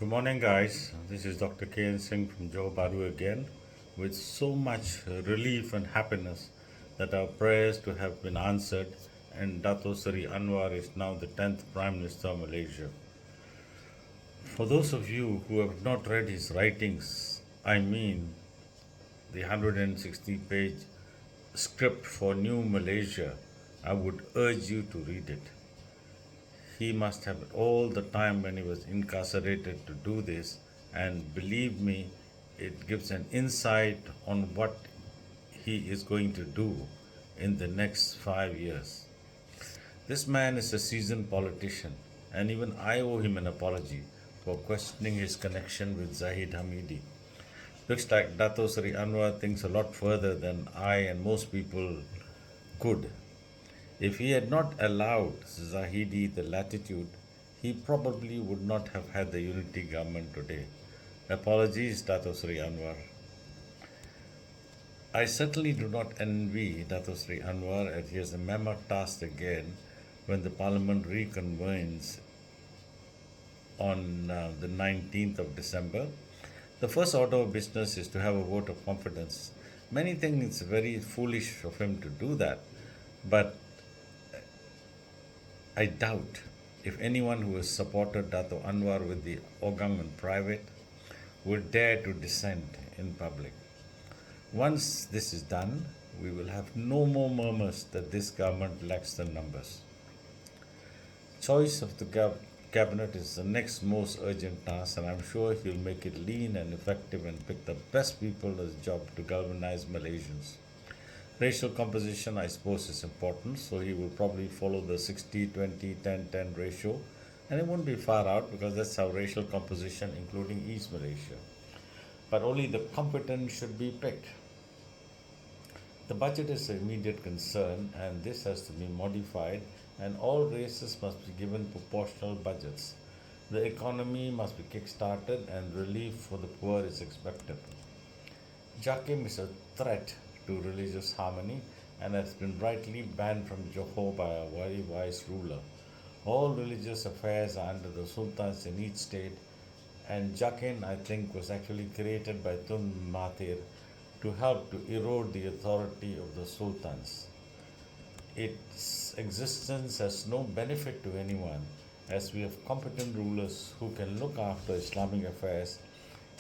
Good morning, guys. This is Dr. K. Singh from Johor Bahru again, with so much relief and happiness that our prayers to have been answered, and Dato Seri Anwar is now the 10th Prime Minister of Malaysia. For those of you who have not read his writings, I mean the 160-page script for New Malaysia, I would urge you to read it. He must have all the time when he was incarcerated to do this, and believe me, it gives an insight on what he is going to do in the next 5 years. This man is a seasoned politician, and even I owe him an apology for questioning his connection with Zahid Hamidi. Looks like Dato Sri Anwar thinks a lot further than I and most people could. If he had not allowed Zahidi the latitude, he probably would not have had the unity government today. Apologies, Dato Sri Anwar. I certainly do not envy Dato Sri Anwar as he has a mammoth task again when the parliament reconvenes on the 19th of December. The first order of business is to have a vote of confidence. Many think it's very foolish of him to do that, but I doubt if anyone who has supported Dato Anwar with the Ogam in private would dare to dissent in public. Once this is done, we will have no more murmurs that this government lacks the numbers. Choice of the cabinet is the next most urgent task, and I'm sure he'll make it lean and effective and pick the best people as job to galvanize Malaysians. Racial composition, I suppose, is important, so he will probably follow the 60-20-10-10 ratio, and it won't be far out because that's our racial composition, including East Malaysia. But only the competent should be picked. The budget is an immediate concern, and this has to be modified, and all races must be given proportional budgets. The economy must be kick-started, and relief for the poor is expected. Jakim is a threat to religious harmony and has been rightly banned from Johor by a very wise ruler. All religious affairs are under the sultans in each state, and Jakin, I think, was actually created by Tun Mahathir to help to erode the authority of the sultans. Its existence has no benefit to anyone, as we have competent rulers who can look after Islamic affairs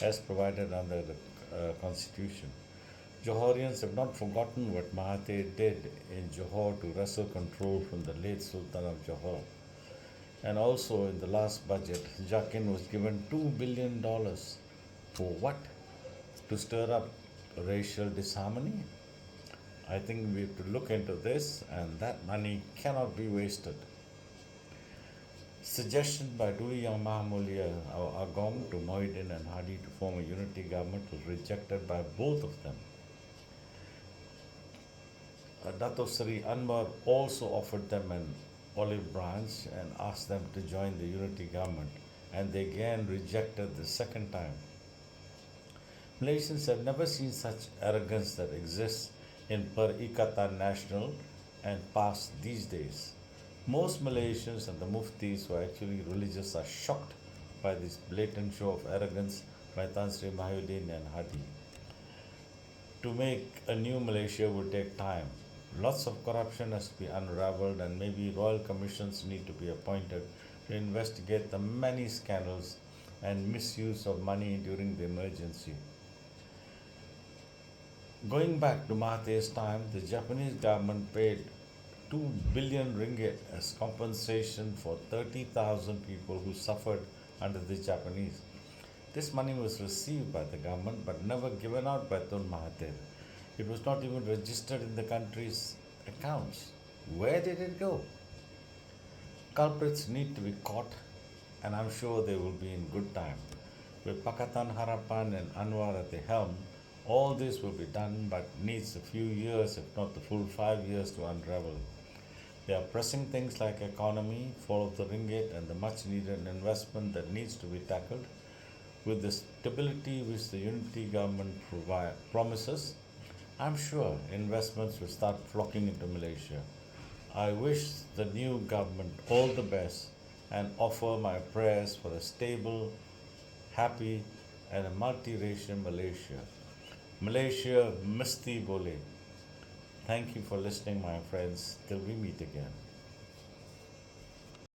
as provided under the constitution. Johorians have not forgotten what Mahathir did in Johor to wrestle control from the late Sultan of Johor. And also in the last budget, Jakin was given $2 billion for what? To stir up racial disharmony? I think we have to look into this, and that money cannot be wasted. Suggestion by Duli Yang Maha Mulia Agong to Mohidin and Hadi to form a unity government was rejected by both of them. Dato Sri Anwar also offered them an olive branch and asked them to join the unity government, and they again rejected the second time. Malaysians have never seen such arrogance that exists in Perikatan Nasional and PAS these days. Most Malaysians and the muftis who are actually religious are shocked by this blatant show of arrogance by Tan Sri Mahyudin and Hadi. To make a new Malaysia would take time. Lots of corruption has to be unraveled, and maybe royal commissions need to be appointed to investigate the many scandals and misuse of money during the emergency. Going back to Mahathir's time, the Japanese government paid 2 billion ringgit as compensation for 30,000 people who suffered under the Japanese. This money was received by the government but never given out by Tun Mahathir. It was not even registered in the country's accounts. Where did it go? Culprits need to be caught, and I'm sure they will be in good time. With Pakatan Harapan and Anwar at the helm, all this will be done, but needs a few years, if not the full 5 years, to unravel. There are pressing things like economy, fall of the ringgit, and the much needed investment that needs to be tackled. With the stability which the unity government promises, I'm sure investments will start flocking into Malaysia. I wish the new government all the best and offer my prayers for a stable happy, and a multiracial Malaysia. Malaysia Misti Bole. Thank you for listening, my friends. Till we meet again.